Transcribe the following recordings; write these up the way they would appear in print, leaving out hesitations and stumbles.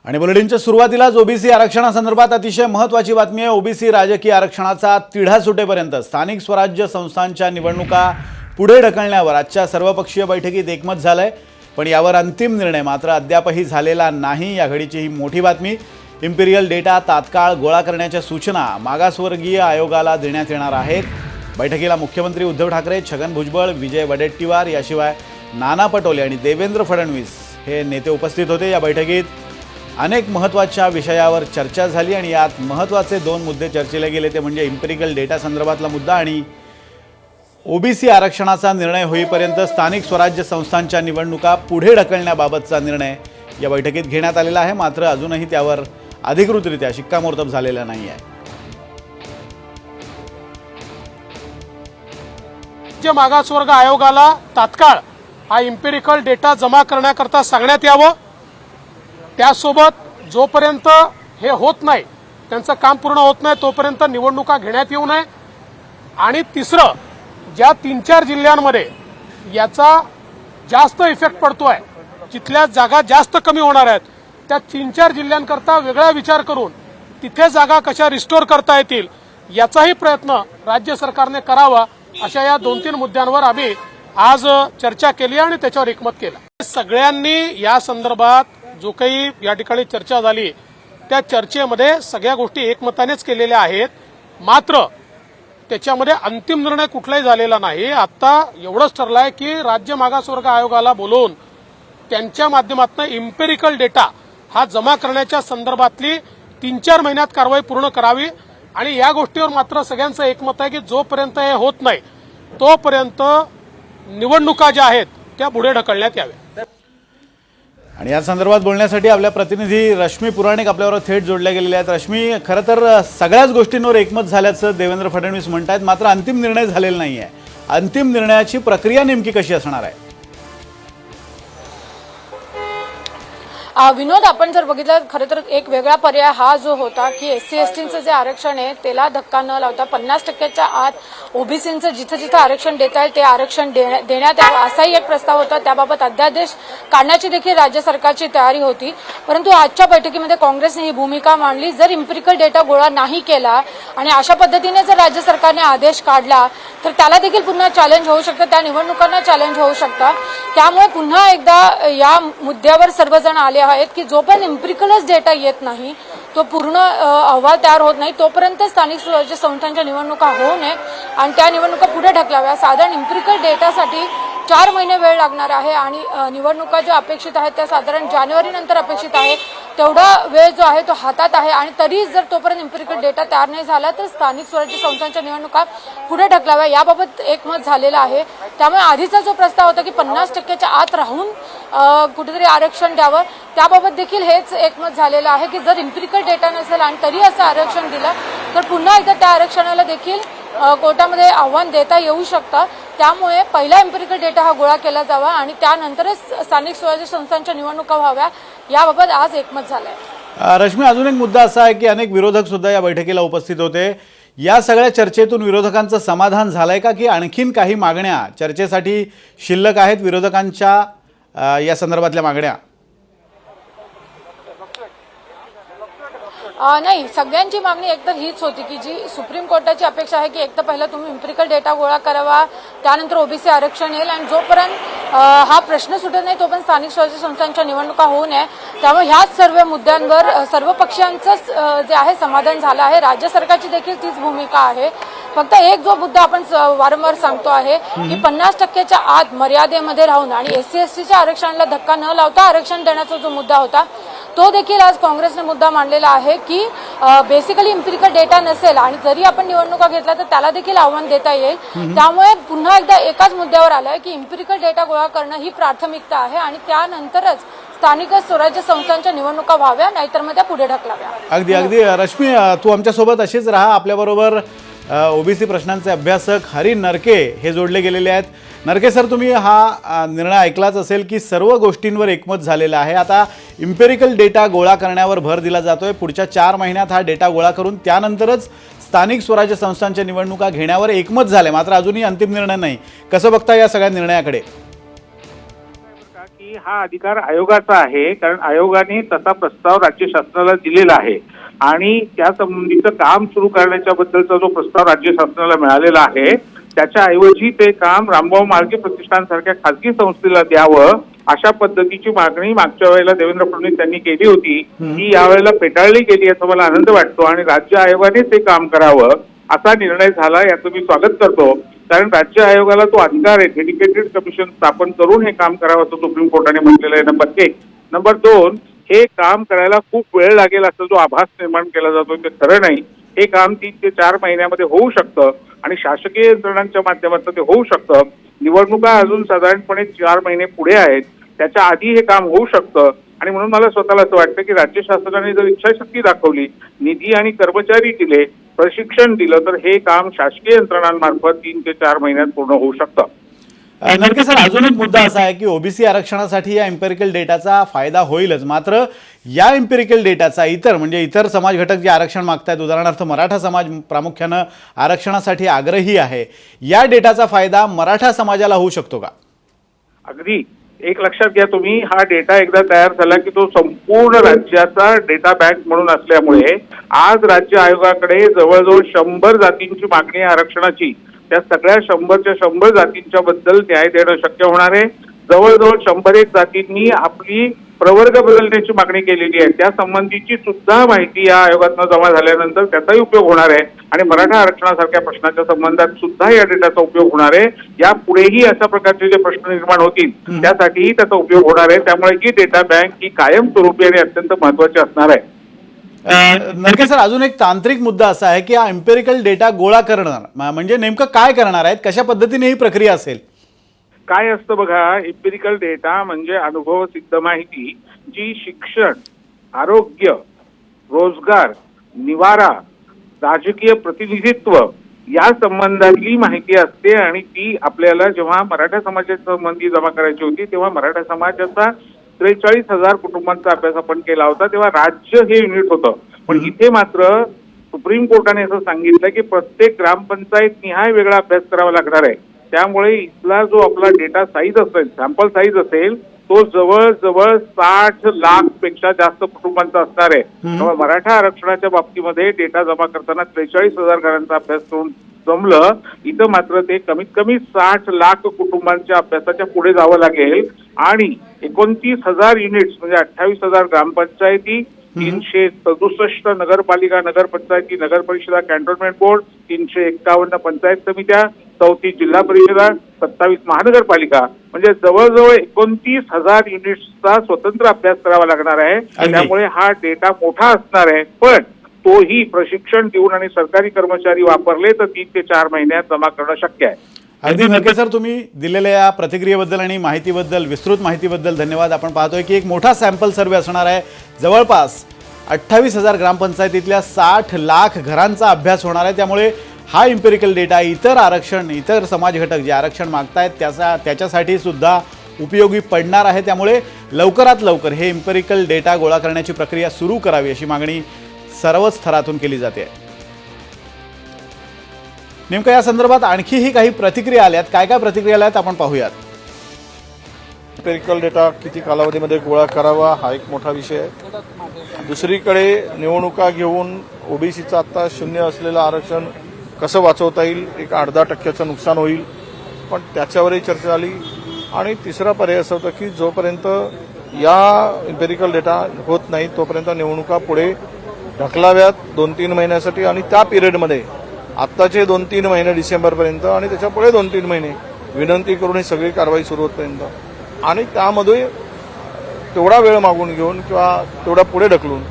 आणि बुलेटिनच्या सुरुवातीलाच ओबीसी आरक्षणासंदर्भात अतिशय महत्त्वाची बातमी आहे। ओबीसी राजकीय आरक्षणाचा तिढा सुटेपर्यंत स्थानिक स्वराज्य संस्थांच्या निवडणुका पुढे ढकलण्यावर आजच्या सर्वपक्षीय बैठकीत एकमत झालंय। पण यावर अंतिम निर्णय मात्र अद्यापही झालेला नाही। या घडीची ही मोठी बातमी। इम्पेरियल डेटा तात्काळ गोळा करण्याच्या सूचना मागासवर्गीय आयोगाला देण्यात येणार आहेत। बैठकीला मुख्यमंत्री उद्धव ठाकरे, छगन भुजबळ, विजय वडेट्टीवार याशिवाय नाना पटोले आणि देवेंद्र फडणवीस हे नेते उपस्थित होते। या बैठकीत अनेक महत्त्वाच्या विषयावर चर्चा झाली आणि यात महत्त्वाचे दोन मुद्दे चर्चेले गेले ते म्हणजे इम्पेरियल डेटा संदर्भातला मुद्दा आणि ओबीसी आरक्षणाचा निर्णय होईपर्यंत स्थानिक स्वराज्य संस्थांच्या निवडणुका पुढे ढकलण्याबाबतचा निर्णय या बैठकीत घेण्यात आलेला आहे। मात्र अजूनही त्यावर अधिकृतरित्या शिक्कामोर्तब झालेला नाही आहे। राज्य मागासवर्ग आयोगाला तात्काळ हा इम्पेरिकल डेटा जमा करण्याकरता सांगण्यात यावं। त्यासोबत जोपर्यंत हे होत नाही, त्यांचं काम पूर्ण होत नाही तोपर्यंत निवडणुका घेण्यात येऊ नये। आणि तिसरं, ज्या 3-4 जिल्ह्यांमध्ये याचा जास्त इफेक्ट पडतोय, जिथल्या जागा जास्त कमी होणार आहेत, त्या 3-4 जिल्ह्यांकरता वेगळा विचार करून तिथे जागा कशा रिस्टोर करता येतील याचाही प्रयत्न राज्य सरकारने करावा। अशा या 2-3 मुद्द्यांवर आम्ही आज चर्चा केली आणि त्याच्यावर एकमत केलं। सगळ्यांनी या संदर्भात जो काही या ठिकाणी चर्चा झाली त्या चर्चेमध्ये सगळ्या गोष्टी एकमतानेच केलेल्या आहेत। मात्र त्याच्यामध्ये अंतिम निर्णय कुठलाही झालेला नाही। आता एवढंच ठरलंय की राज्य मागासवर्ग आयोगाला बोलवून त्यांच्या माध्यमातून इम्पेरिकल डेटा हा जमा करण्याच्या संदर्भातली 3-4 महिन्यात कारवाई पूर्ण करावी। आणि या गोष्टीवर मात्र सगळ्यांचं एकमत आहे की जोपर्यंत हे होत नाही तोपर्यंत निवडणुका ज्या आहेत त्या पुढे ढकलण्यात याव्या। आणि या संदर्भात बोलण्यासाठी आपल्या प्रतिनिधी रश्मी पुराणिक आपल्यावर थेट जोडल्या गेलेल्या आहेत। रश्मी, खरं तर सगळ्याच गोष्टींवर एकमत झाल्याचं देवेंद्र फडणवीस म्हणतात, मात्र अंतिम निर्णय झालेला नाही आहे। अंतिम निर्णयाची प्रक्रिया नेमकी कशी असणार आहे? विनोद, आपण जर बघितलं खरं तर एक वेगळा पर्याय हा जो होता की एससी एसटीचं जे आरक्षण आहे त्याला धक्का न लावता 50% आत ओबीसीचं जिथं जिथं आरक्षण देता येईल ते आरक्षण देण्यात यावं असाही एक प्रस्ताव होता। त्याबाबत अध्यादेश काढण्याची देखील राज्य सरकारची तयारी होती। परंतु आजच्या बैठकीमध्ये काँग्रेसने ही भूमिका मांडली, जर इम्पेरिकल डेटा गोळा नाही केला आणि अशा पद्धतीने जर राज्य सरकारने आदेश काढला तर त्याला देखील पुन्हा चॅलेंज होऊ शकतं, त्या निवडणुकांना चॅलेंज होऊ शकतं। त्यामुळे पुन्हा एकदा या मुद्द्यावर सर्वजण आले आहेत की जोपर्यंत इम्पेरिकलच डेटा येत नाही, तो पूर्ण अहवाल तयार होत नाही, तोपर्यंत स्थानिक स्वराज्य संस्थांच्या निवडणुका होऊ नये आणि त्या निवडणुका पुढे ढकलाव्या। साधारण इम्पेरिकल डेटासाठी 4 महिने वेळ लागणार आहे आणि निवडणुका ज्या अपेक्षित आहेत त्या साधारण जानेवारी नंतर अपेक्षित आहे। तेवढा वेळ जो आहे तो हातात आहे आणि तरी जर तोपर्यंत इम्पेरिकल डेटा तयार नाही झाला तर स्थानिक स्वराज्य संस्थांच्या निवडणुका पुढे ढकलाव्या याबाबत एकमत झालेलं आहे। त्यामुळे आधीचा जो प्रस्ताव होता की 50% आत राहून कुठेतरी आरक्षण द्यावं, त्याबाबत देखील हेच एकमत झालेलं आहे की जर इम्पेरिकल डेटा नसेल आणि तरी असं आरक्षण दिलं तर पुन्हा एकदा त्या आरक्षणाला देखील कोर्टामध्ये आव्हान देता येऊ शकतं। त्यामुळे पहिला इम्पेरिकल डेटा हा गोळा केला जावा आणि त्यानंतरच स्थानिक स्वराज्य संस्थांच्या निवडणुका व्हाव्या याबाबत आज एकमत झालंय। रश्मी, अजून एक मुद्दा असा आहे की अनेक विरोधक सुद्धा या बैठकीला उपस्थित होते। या सगळ्या चर्चेतून विरोधकांचं समाधान झालंय का की आणखीन काही मागण्या चर्चेसाठी शिल्लक आहेत विरोधकांच्या या संदर्भातल्या मागण्या? नाही, सगळ्यांची मागणी एकतर हीच होती की जी सुप्रीम कोर्टाची अपेक्षा आहे की एक तर पहिला तुम्ही इम्पेरिकल डेटा गोळा करावा, त्यानंतर ओबीसी आरक्षण येईल आणि जोपर्यंत हा प्रश्न सुटत नाही तोपर्यंत स्थानिक स्वराज्य संस्थांच्या निवडणुका होऊ नये। त्यामुळे ह्याच सर्व मुद्द्यांवर सर्व पक्षांचं जे आहे समाधान झालं आहे। राज्य सरकारची देखील तीच भूमिका आहे। फक्त एक जो मुद्दा आपण वारंवार सांगतो आहे की 50% आत मर्यादेमध्ये राहून आणि एससी एसटीच्या आरक्षणाला धक्का न लावता आरक्षण देण्याचा जो मुद्दा होता तो देखील आज काँग्रेसने मुद्दा मांडलेला आहे की बेसिकली इम्पेरिकल डेटा नसेल आणि जरी आपण निवडणुका घेतला तर त्याला देखील आव्हान देता येईल। त्यामुळे पुन्हा एकदा एकाच मुद्द्यावर आलाय की इम्पेरिकल डेटा गोळा करणं ही प्राथमिकता आहे आणि त्यानंतरच स्थानिक स्वराज्य संस्थांच्या निवडणुका व्हाव्या, नाहीतर मग त्या पुढे ढकलाव्या। अगदी अगदी रश्मी, तू आमच्यासोबत अशीच राहा। आपल्याबरोबर ओबीसी प्रश्नांचे अभ्यासक हरी नरके हे जोडले गेलेले आहेत। नरके सर, तुम्ही हा निर्णय ऐकलाच असेल की सर्व गोष्टींवर एकमत झालेला आहे। आता इम्पेरिकल डेटा गोळा करण्यावर भर दिला जातोय। पुढच्या 4 महिन्यात हा डेटा गोळा करून त्यानंतरच स्थानिक स्वराज्य संस्थांच्या निवडणुका घेण्यावर एकमत झाले, मात्र अजूनही अंतिम निर्णय नाही। कसं बघता या सगळ्या निर्णयाकडे? की हा अधिकार आयोगाचा आहे, कारण आयोगाने तसा प्रस्ताव राज्य शासनाला दिलेला आहे आणि त्या संबंधीचं काम सुरू करण्याच्या बद्दलचा जो प्रस्ताव राज्य शासनाला मिळालेला आहे त्याच्याऐवजी ते काम रामभाऊ म्हाळगी प्रतिष्ठान सारख्या खासगी संस्थेला द्यावं अशा पद्धतीची मागणी मागच्या वेळेला देवेंद्र फडणवीस यांनी केली होती. ही यावेळेला फेटाळली गेली याचा मला आनंद वाटतो आणि राज्य आयोगाने ते काम करावं असा निर्णय झाला, याचं मी स्वागत करतो. कारण राज्य आयोगाला तो अधिकार आहे डेडिकेटेड कमिशन स्थापन करून हे काम करावं असं सुप्रीम कोर्टाने म्हटलेलं आहे. नंबर 1. नंबर 2, हे काम करायला खूप वेळ लागेल असं जो आभास निर्माण केला जातो ते खरं नाही. हे काम 3 ते 4 महिन्यामध्ये होऊ शकतं आणि शासकीय यंत्रणांच्या माध्यमातून ते होऊ शकतं. निवडणुका अजून साधारणपणे 4 महिने पुढे आहेत, त्याच्या आधी हे काम होऊ शकतं आणि म्हणून मला स्वतःला असं वाटतं की राज्य शासनाने जर इच्छाशक्ती दाखवली, निधी आणि कर्मचारी दिले, प्रशिक्षण दिलं तर हे काम शासकीय यंत्रणांमार्फत 3 ते 4 महिन्यात पूर्ण होऊ शकतं. नडके सर, अजून एक मुद्दा असा आहे की ओबीसी आरक्षणासाठी या एम्पिरिकल डेटाचा फायदा होईलच, मात्र या एम्पिरिकल डेटाचा इतर समाज घटक जे आरक्षण मागतायत, उदाहरणार्थ मराठा समाज प्रामुख्यानं आरक्षणासाठी आग्रही आहे, या डेटाचा फायदा मराठा समाजाला होऊ शकतो का? अगदी एक लक्षात घ्या तुम्ही, हा डेटा एकदा तयार झाला की तो संपूर्ण राज्याचा डेटा बँक म्हणून असल्यामुळे आज राज्य आयोगाकडे जवळजवळ 100 जातींची मागणी आहे आरक्षणाची. त्या सगळ्या 100च्या 100 जातींच्या बद्दल न्याय देणं शक्य होणार आहे. जवळजवळ 101 जातींनी आपली प्रवर्ग बदलण्याची मागणी केलेली आहे, त्या संबंधीची सुद्धा माहिती या आयोगातनं जमा झाल्यानंतर त्याचाही उपयोग होणार आहे आणि मराठा आरक्षणासारख्या प्रश्नाच्या संबंधात सुद्धा या डेटाचा उपयोग होणार आहे. यापुढेही अशा प्रकारचे जे प्रश्न निर्माण होतील त्यासाठीही त्याचा उपयोग होणार आहे. त्यामुळे ही डेटा बँक ही कायमस्वरूपी आणि अत्यंत महत्वाची असणार आहे. नडके सर, अजून एक तांत्रिक मुद्दा असा आहे की हा एम्पिरिकल डेटा गोळा करणार म्हणजे नेमकं काय करणार आहेत, कशा पद्धतीने ही प्रक्रिया असेल? काय असतं बघा, एम्पिरिकल डेटा म्हणजे अनुभव सिद्ध माहिती जी शिक्षण, आरोग्य, रोजगार, निवारा, राजकीय प्रतिनिधित्व या संबंधातली माहिती असते आणि ती आपल्याला जेव्हा मराठा समाजाच्या संबंधी जमा करायची होती तेव्हा मराठा समाजाचा 43,000 कुटुंबांचा अभ्यास आपण केला होता, तेव्हा राज्य हे युनिट होतं. पण इथे मात्र सुप्रीम कोर्टाने असं सांगितलं की प्रत्येक ग्रामपंचायत निहाय वेगळा अभ्यास करावा लागणार आहे. त्यामुळे इथला जो आपला डेटा साईज असेल, सॅम्पल साईज असेल, तो जवळजवळ 60 लाख पेक्षा जास्त कुटुंबांचा असणार आहे. त्यामुळे मराठा आरक्षणाच्या बाबतीमध्ये डेटा जमा करताना 43,000 घरांचा अभ्यास करून जमलं. इथं मात्र ते कमीत कमी 60 लाख कुटुंबांच्या अभ्यासाच्या पुढे जावं लागेल आणि 29,000 युनिट्स म्हणजे 28,000 ग्रामपंचायती, 367 नगरपालिका, नगरपंचायती, नगर परिषदा, कॅन्टोन्मेंट बोर्ड, 351 पंचायत समित्या, 34 जिल्हा परिषदा, 27 महानगरपालिका, म्हणजे जवळजवळ 29,000 युनिट्सचा स्वतंत्र अभ्यास करावा लागणार आहे. त्यामुळे हा डेटा मोठा असणार आहे, पण तोही प्रशिक्षण देऊन आणि सरकारी कर्मचारी वापरले तर 3 ते 4 महिन्यात जमा करणं शक्य आहे. अगदी नडके सर, तुम्ही दिलेल्या या प्रतिक्रियेबद्दल आणि माहितीबद्दल, विस्तृत माहितीबद्दल धन्यवाद. आपण पाहतोय की एक मोठा सॅम्पल सर्व्हे असणार आहे. जवळपास 28,000 ग्रामपंचायतीतल्या 60 लाख घरांचा अभ्यास होणार आहे. त्यामुळे हा इम्पेरिकल डेटा इतर समाज घटक जे आरक्षण मागतायत त्याच्यासाठी सुद्धा उपयोगी पडणार आहे. त्यामुळे लवकरात लवकर हे इम्पेरिकल डेटा गोळा करण्याची प्रक्रिया सुरू करावी अशी मागणी सर्वच स्तरातून केली जाते. नेमकं या संदर्भात आणखीही काही प्रतिक्रिया आल्यात, काय काय प्रतिक्रिया आल्यात आपण पाहूयात. एम्पिरिकल डेटा किती कालावधीमध्ये गोळा करावा हा एक मोठा विषय आहे. दुसरीकडे निवडणुका घेऊन ओबीसीचं आता 0 असलेलं आरक्षण कसं वाचवता येईल, एक 8-10% नुकसान होईल, पण त्याच्यावरही चर्चा झाली. आणि तिसरा पर्याय असं होता की जोपर्यंत या एम्पिरिकल डेटा होत नाही तोपर्यंत निवडणुका पुढे ढकलाव्यात 2-3 महिन्यासाठी आणि त्या पिरियडमध्ये आत्ताचे 2-3 महिने डिसेंबरपर्यंत आणि त्याच्या पुढे 2-3 महिने विनंती करून ही सगळी कारवाई सुरू होतपर्यंत आणि त्यामध्ये तेवढा वेळ मागून घेऊन किंवा तेवढा पुढे ढकलून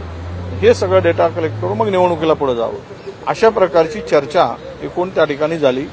हे सगळं डेटा कलेक्ट करून मग निवडणुकीला पुढे जावं अशा प्रकारची चर्चा एकूण त्या ठिकाणी झाली.